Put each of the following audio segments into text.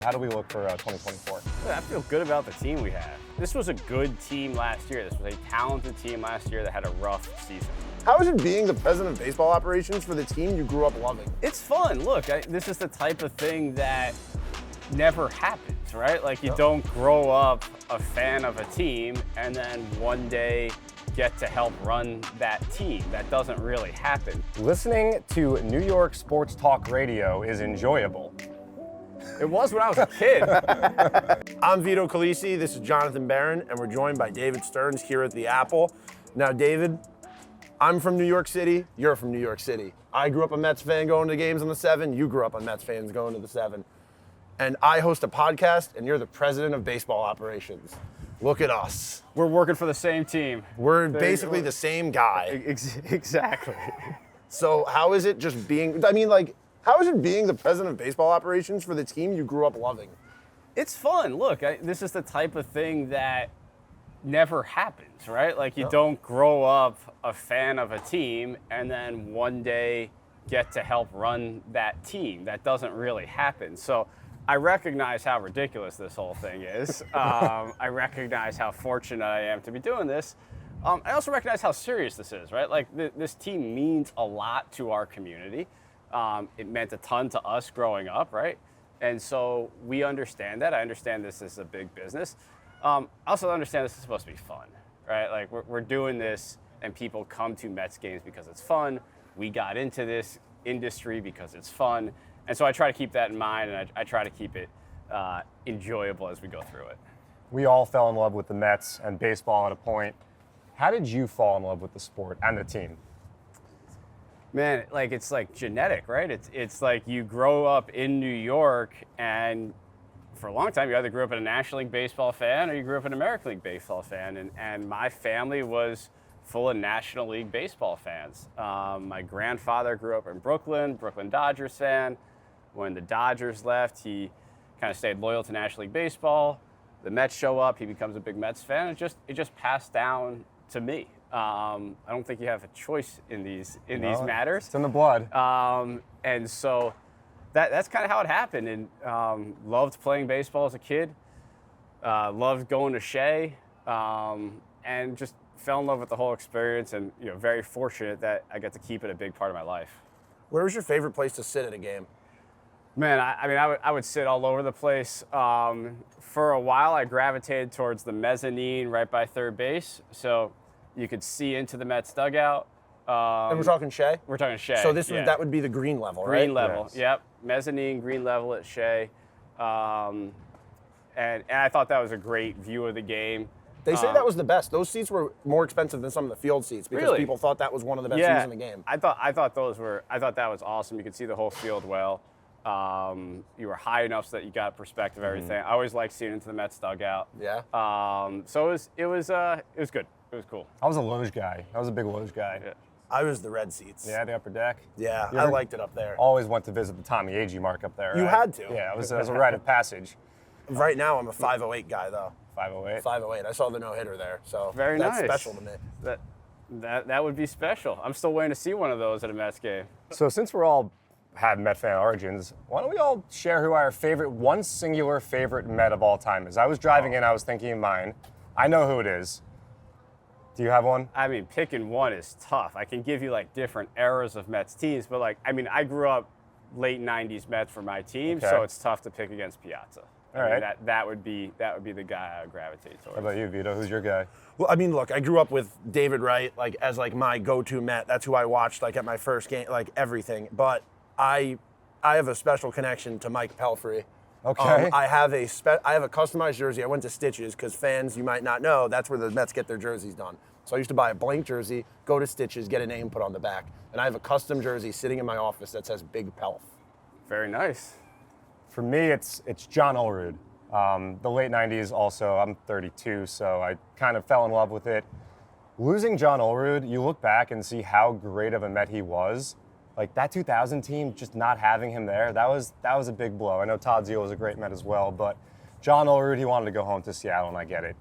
How do we look for 2024? I feel good about the team we have. This was a good team last year. This was a talented team last year that had a rough season. How is it being the president of baseball operations for the team you grew up loving? It's fun. Look, this is the type of thing that never happens, right? Like you don't grow up a fan of a team and then one day get to help run that team. That doesn't really happen. Listening to New York sports talk radio is enjoyable. It was when I was a kid. I'm Vito Calisi, this is Jonathan Barron, and we're joined by David Stearns here at the Apple. Now, David, I'm from New York City, you're from New York City. I grew up a Mets fan going to games on the 7, you grew up a Mets fans going to the 7. And I host a podcast, and you're the president of baseball operations. Look at us. We're working for the same team. We're basically the same guy. Exactly. So how is it just being, how is it being the president of baseball operations for the team you grew up loving? It's fun. Look, this is the type of thing that never happens, right? Like you don't grow up a fan of a team and then one day get to help run that team. That doesn't really happen. So I recognize how ridiculous this whole thing is. I recognize how fortunate I am to be doing this. I also recognize how serious this is, right? Like this team means a lot to our community. It meant a ton to us growing up, right? And so we understand that. I understand this is a big business. I also understand this is supposed to be fun, right? Like we're doing this and people come to Mets games because it's fun. We got into this industry because it's fun. And so I try to keep that in mind, and I try to keep it enjoyable as we go through it. We all fell in love with the Mets and baseball at a point. How did you fall in love with the sport and the team? Man, it's like genetic, right? It's like you grow up in New York, and for a long time you either grew up in a National League Baseball fan or you grew up an American League Baseball fan. And my family was full of National League Baseball fans. My grandfather grew up in Brooklyn Dodgers fan. When the Dodgers left, he kind of stayed loyal to National League Baseball. The Mets show up, he becomes a big Mets fan. It just passed down to me. I don't think you have a choice in these matters. It's in the blood. And so that's kind of how it happened. And loved playing baseball as a kid. Loved going to Shea, and just fell in love with the whole experience. And very fortunate that I get to keep it a big part of my life. Where was your favorite place to sit at a game? Man, I would sit all over the place. For a while, I gravitated towards the mezzanine right by third base, so you could see into the Mets dugout. And we're talking Shea? We're talking Shea. So that would be the green level, right? Green level, Yes. Yep. Mezzanine, green level at Shea. And I thought that was a great view of the game. They say that was the best. Those seats were more expensive than some of the field seats because Really? people thought that was one of the best seats in the game. I thought that was awesome. You could see the whole field well. You were high enough so that you got perspective of everything. I always liked seeing into the Mets dugout. Yeah. So it was good. It was cool. I was a Loge guy. I was a big Loge guy. Yeah. I was the red seats. Yeah, the upper deck. Yeah, You I ever- liked it up there. Always went to visit the Tommy Agee mark up there. You right? had to. Yeah, it was a rite of passage. Right now, I'm a 508 guy, though. 508. 508. I saw the no-hitter there, so Very that's nice. special to me. That would be special. I'm still waiting to see one of those at a Mets game. So since we're all have Met fan origins, why don't we all share who our one singular favorite Met of all time is? I was driving in, I was thinking of mine. I know who it is. Do you have one? I mean, picking one is tough. I can give you different eras of Mets teams, but I grew up late '90s Mets for my team, Okay. so it's tough to pick against Piazza. All right. That would be the guy I would gravitate towards. How about you, Vito? Who's your guy? Well, look, I grew up with David Wright as my go-to Met. That's who I watched at my first game, everything. But I have a special connection to Mike Pelfrey. Okay. I have a customized jersey. I went to Stitches because fans, you might not know, that's where the Mets get their jerseys done. So I used to buy a blank jersey, go to Stitches, get a name put on the back, and I have a custom jersey sitting in my office that says Big Pelf. Very nice. For me, it's John Olerud. The late 90s also, I'm 32, so I kind of fell in love with it. Losing John Olerud, you look back and see how great of a Met he was. That 2000 team, just not having him there, that was a big blow. I know Todd Zeile was a great Met as well, but John Olerud, he wanted to go home to Seattle, and I get it.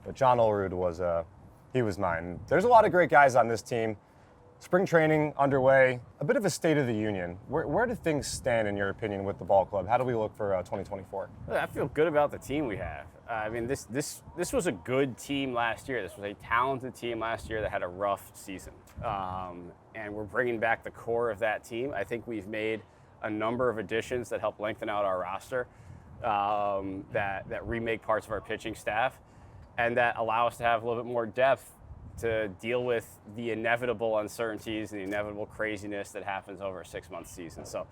But John Olerud he was mine. There's a lot of great guys on this team. Spring training underway, a bit of a state of the union. Where do things stand, in your opinion, with the ball club? How do we look for 2024? I feel good about the team we have. I mean, this was a good team last year. This was a talented team last year that had a rough season. And we're bringing back the core of that team. I think we've made a number of additions that help lengthen out our roster, that remake parts of our pitching staff, and that allow us to have a little bit more depth to deal with the inevitable uncertainties and the inevitable craziness that happens over a 6-month season. So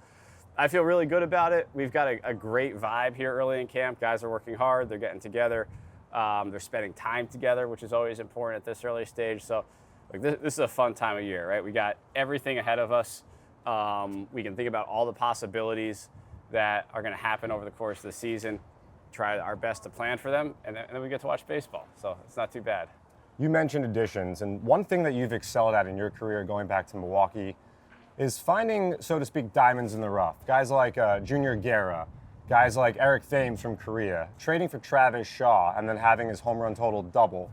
I feel really good about it. We've got a great vibe here early in camp. Guys are working hard. They're getting together. They're spending time together, which is always important at this early stage. So this is a fun time of year, right? We got everything ahead of us. We can think about all the possibilities that are going to happen over the course of the season, try our best to plan for them, and then we get to watch baseball. So it's not too bad. You mentioned additions, and one thing that you've excelled at in your career going back to Milwaukee is finding, so to speak, diamonds in the rough. Guys like Junior Guerra, guys like Eric Thames from Korea, trading for Travis Shaw and then having his home run total double.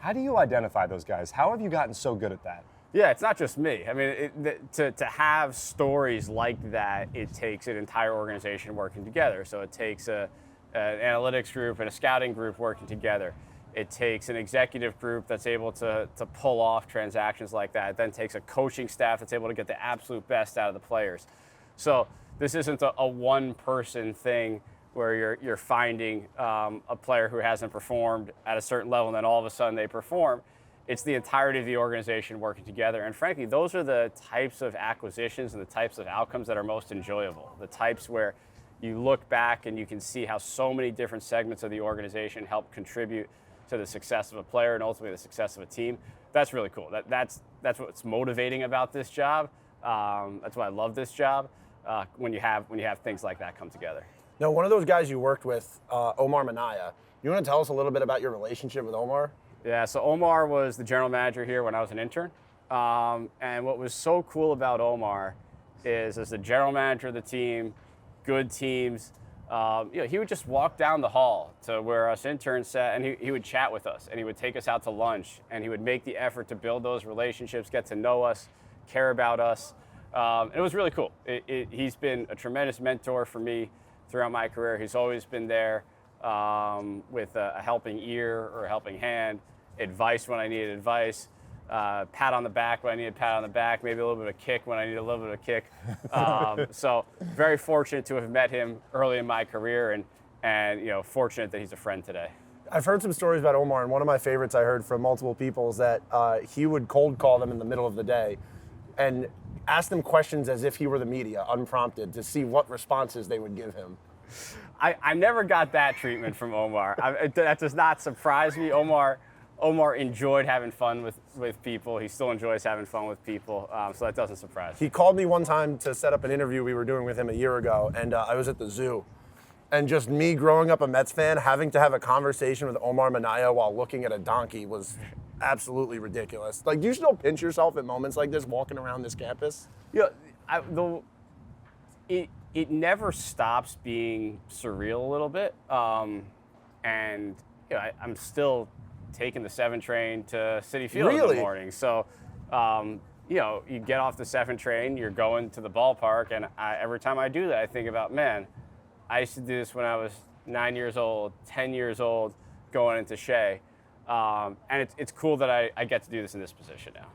How do you identify those guys? How have you gotten so good at that? Yeah, it's not just me. I mean, to have stories like that, it takes an entire organization working together. So it takes an analytics group and a scouting group working together. It takes an executive group that's able to pull off transactions like that. It then takes a coaching staff that's able to get the absolute best out of the players. So this isn't a one-person thing where you're finding a player who hasn't performed at a certain level and then all of a sudden they perform. It's the entirety of the organization working together. And frankly, those are the types of acquisitions and the types of outcomes that are most enjoyable. The types where you look back and you can see how so many different segments of the organization help contribute to the success of a player and ultimately the success of a team. That's really cool. That's what's motivating about this job. That's why I love this job. When you have things like that come together. Now, one of those guys you worked with, Omar Minaya. You want to tell us a little bit about your relationship with Omar? Yeah. So Omar was the general manager here when I was an intern. And what was so cool about Omar is, as the general manager of the team, good teams. He would just walk down the hall to where us interns sat, and he would chat with us, and he would take us out to lunch, and he would make the effort to build those relationships, get to know us, care about us. And it was really cool. He's been a tremendous mentor for me throughout my career. He's always been there with a helping ear or a helping hand, advice when I needed advice. Pat on the back when I needed pat on the back, maybe a little bit of a kick when I needed a little bit of a kick. So very fortunate to have met him early in my career and fortunate that he's a friend today. I've heard some stories about Omar, and one of my favorites I heard from multiple people is that he would cold call them in the middle of the day and ask them questions as if he were the media, unprompted, to see what responses they would give him. I never got that treatment from Omar. That does not surprise me. Omar enjoyed having fun with people. He still enjoys having fun with people, so that doesn't surprise me. He called me one time to set up an interview we were doing with him a year ago, and I was at the zoo. And just me growing up a Mets fan, having to have a conversation with Omar Minaya while looking at a donkey was absolutely ridiculous. Like, do you still pinch yourself at moments like this walking around this campus? Yeah, it never stops being surreal a little bit. And I'm still taking the 7 train to Citi Field in the morning. So, you get off the 7 train, you're going to the ballpark, and every time I do that, I think about, man, I used to do this when I was 9 years old, 10 years old, going into Shea. And it's cool that I get to do this in this position now.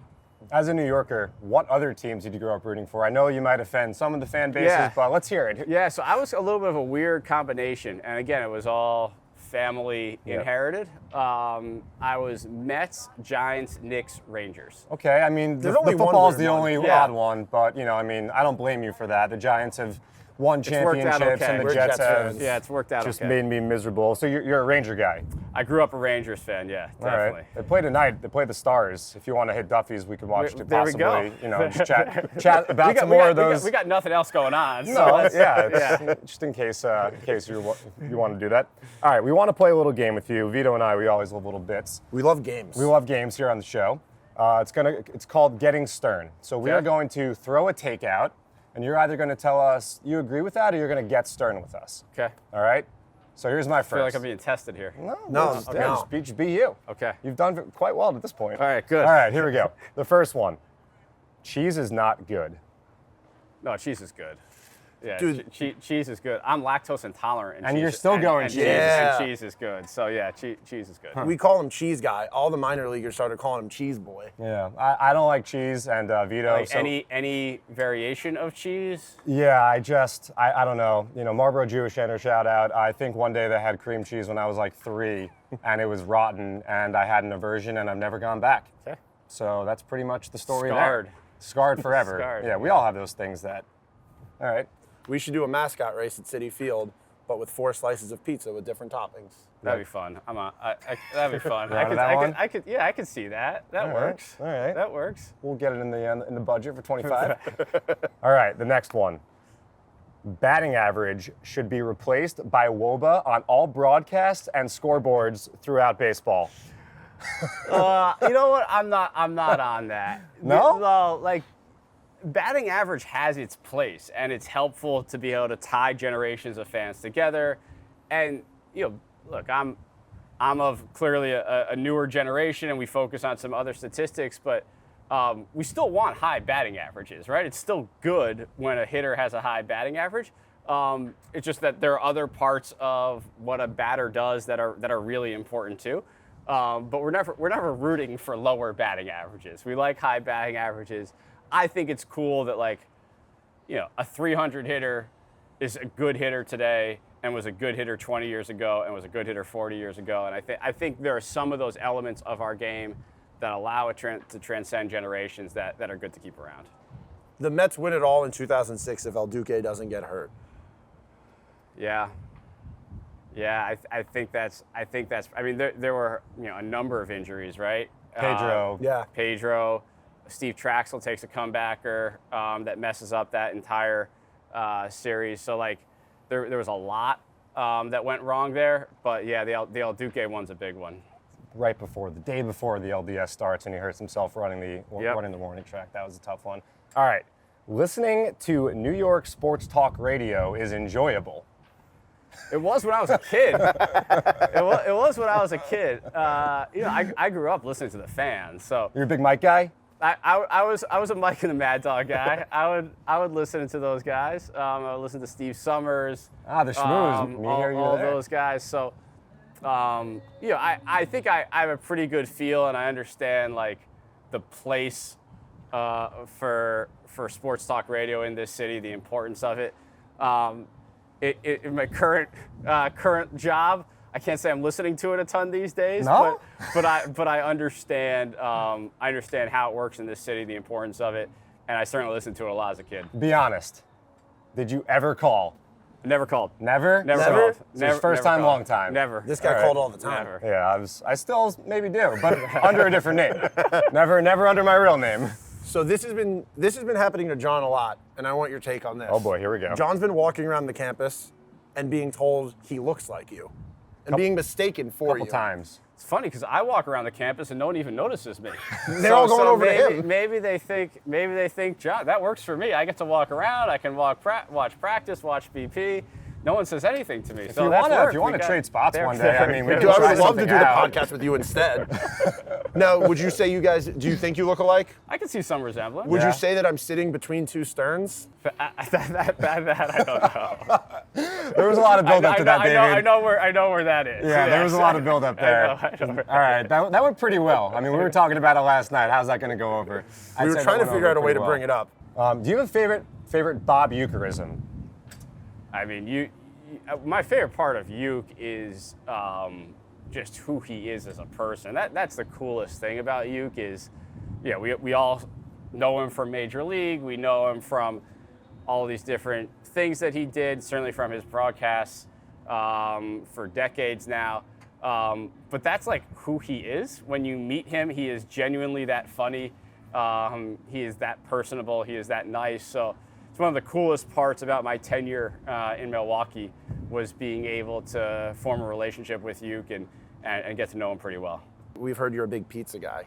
As a New Yorker, what other teams did you grow up rooting for? I know you might offend some of the fan bases, but let's hear it. Yeah, so I was a little bit of a weird combination. And again, it was all family inherited. I was Mets, Giants, Knicks, Rangers. Okay, I mean, the football's the only odd one, but, I don't blame you for that. The Giants have won championships, and the Jets have it's worked out just made me miserable. So you're a Ranger guy. I grew up a Rangers fan, yeah, definitely. All right. They play tonight. They play the Stars. If you want to hit Duffy's, we could watch it possibly. There we go. Just chat about some more of those. We got nothing else going on. Just in case you want to do that. All right, we want to play a little game with you. Vito and I, we always love little bits. We love games. We love games here on the show. It's called Getting Stearn. So we are going to throw a takeout. And you're either going to tell us you agree with that or you're going to get Stearn with us. Okay. All right? So here's my first. I feel like I'm being tested here. No. Just be you. Okay. You've done quite well at this point. All right, good. All right, here we go. The first one. cheese is not good. No, cheese is good. Yeah, Dude. cheese is good. I'm lactose intolerant. And you're still going cheese. Yeah. And cheese is good. So, yeah, cheese is good. We call him Cheese Guy. All the minor leaguers started calling him Cheese Boy. Yeah, I don't like cheese, and Vito. Like so, any variation of cheese? Yeah, I don't know. You know, Marlboro Jewish Enter shout out. I think one day they had cream cheese when I was like 3, and it was rotten, and I had an aversion, and I've never gone back. Okay. So that's pretty much the story Scarred. there. Scarred forever. Scarred. Yeah, we all have those things that. All right. We should do a mascot race at Citi Field, but with 4 slices of pizza with different toppings. That'd be fun. That'd be fun. You on that one? I could see that. That All works. right. All right. That works. We'll get it in the budget for 25. All right, the next one. Batting average should be replaced by WOBA on all broadcasts and scoreboards throughout baseball. You know what? I'm not on that. No? No, like batting average has its place, and it's helpful to be able to tie generations of fans together. And look, I'm of clearly a newer generation, and we focus on some other statistics, but we still want high batting averages, right? It's still good when a hitter has a high batting average. It's just that there are other parts of what a batter does that are really important too. But we're never rooting for lower batting averages. We like high batting averages. I think it's cool that a 300 hitter is a good hitter today and was a good hitter 20 years ago and was a good hitter 40 years ago. And I think there are some of those elements of our game that allow it to transcend generations that are good to keep around. The Mets win it all in 2006 if El Duque doesn't get hurt. Yeah. Yeah, I think that's. I mean, there were a number of injuries, right? Pedro. Yeah. Pedro, Steve Traxel takes a comebacker that messes up that entire series. So there was a lot that went wrong there. But yeah, the El Duque one's a big one. Right before the day before the LDS starts, and he hurts himself running the warning track. That was a tough one. All right, listening to New York sports talk radio is enjoyable. It was when I was a kid. it was when I was a kid. I grew up listening to the fans. So You're a big Mike guy? I was a Mike and the Mad Dog guy. I would listen to those guys. I would listen to Steve Summers. The schmooze. All those guys. So, I think I have a pretty good feel, and I understand the place for sports talk radio in this city, the importance of it. In my current job, I can't say I'm listening to it a ton these days, no? but I understand how it works in this city, the importance of it, and I certainly listened to it a lot as a kid. Be honest. Did you ever call? Never called. Never? Never Never? called. It's his first time, called. long time. Never. This guy All right. called all the time. Never. Yeah, I still maybe do, but under a different name. Never under my real name. So this has been happening to Jon a lot, and I want your take on this. Oh boy, here we go. Jon's been walking around the campus and being told he looks like you, and being mistaken for Couple you. times. It's funny because I walk around the campus and no one even notices me. They're all going over to him. Maybe they think Jon. That works for me. I get to walk around. I can watch practice, watch BP. No one says anything to me. If you want to trade spots one day, I mean, we Dude, can I try would love to something do the out. podcast with you instead. Now, would you say do you think you look alike? I can see some resemblance. Would Yeah. you say that I'm sitting between 2 Stearns? That I don't know. There was a lot of build up to that, David. I know where that is. Yeah, there was a lot of build up there. I know. All right, that went pretty well. I mean, we were talking about it last night. How's that going to go over? We were trying to figure out a way to bring it up. Do you have a favorite Bob Uecker-ism? I mean, my favorite part of Uke is just who he is as a person. That's the coolest thing about Uke is, we all know him from Major League. We know him from all these different things that he did, certainly from his broadcasts for decades now. But that's who he is. When you meet him, he is genuinely that funny. He is that personable. He is that nice. So it's one of the coolest parts about my tenure in Milwaukee was being able to form a relationship with Uke and get to know him pretty well. We've heard you're a big pizza guy.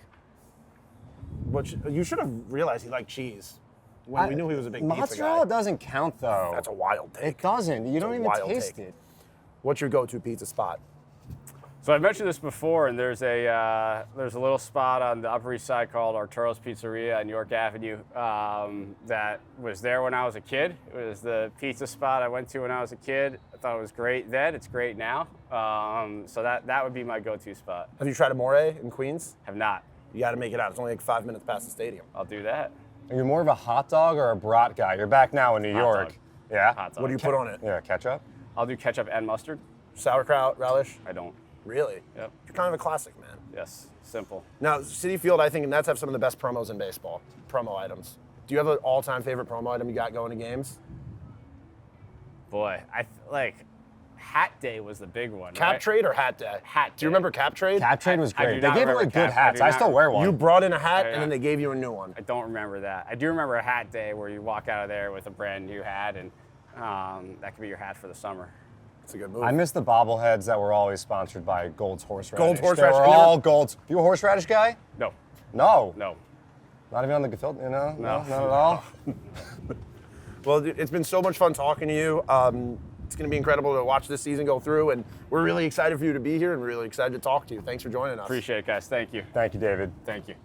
Which you should have realized he liked cheese when we knew he was a big pizza guy. Mozzarella doesn't count, though. That's a wild take. It doesn't. You don't a even wild taste take. it. What's your go-to pizza spot? So I mentioned this before, and there's a little spot on the Upper East Side called Arturo's Pizzeria on York Avenue that was there when I was a kid. It was the pizza spot I went to when I was a kid. I thought it was great then. It's great now. So that would be my go-to spot. Have you tried Amore in Queens? Have not. You got to make it out. It's only like 5 minutes past the stadium. I'll do that. Are you more of a hot dog or a brat guy? You're back now in New York. Dog. Yeah? Hot dog. What do you put on it? Yeah, ketchup? I'll do ketchup and mustard. Sauerkraut, relish? I don't. Really? Yep. You're kind of a classic, man. Yes. Simple. Now, Citi Field, I think, and Nets have some of the best promos in baseball. Promo items. Do you have an all-time favorite promo item you got going to games? Boy, Hat Day was the big one. Cap right? trade or hat day? Hat Do you day. remember Cap trade? Cap trade was I do great. They not gave away remember good Cap. I hats. do I not still wear one. You brought in a hat Yeah. and then they gave you a new one. I don't remember that. I do remember a Hat Day where you walk out of there with a brand new hat, and that could be your hat for the summer. It's a good move. I miss the bobbleheads that were always sponsored by Gold's Horseradish. Gold's Horseradish. They were all Gold's. You a horseradish guy? No. No. No. Not even on the gefilte, No. Not at all? Well, it's been so much fun talking to you. It's going to be incredible to watch this season go through, and we're really excited for you to be here and really excited to talk to you. Thanks for joining us. Appreciate it, guys. Thank you. Thank you, David. Thank you.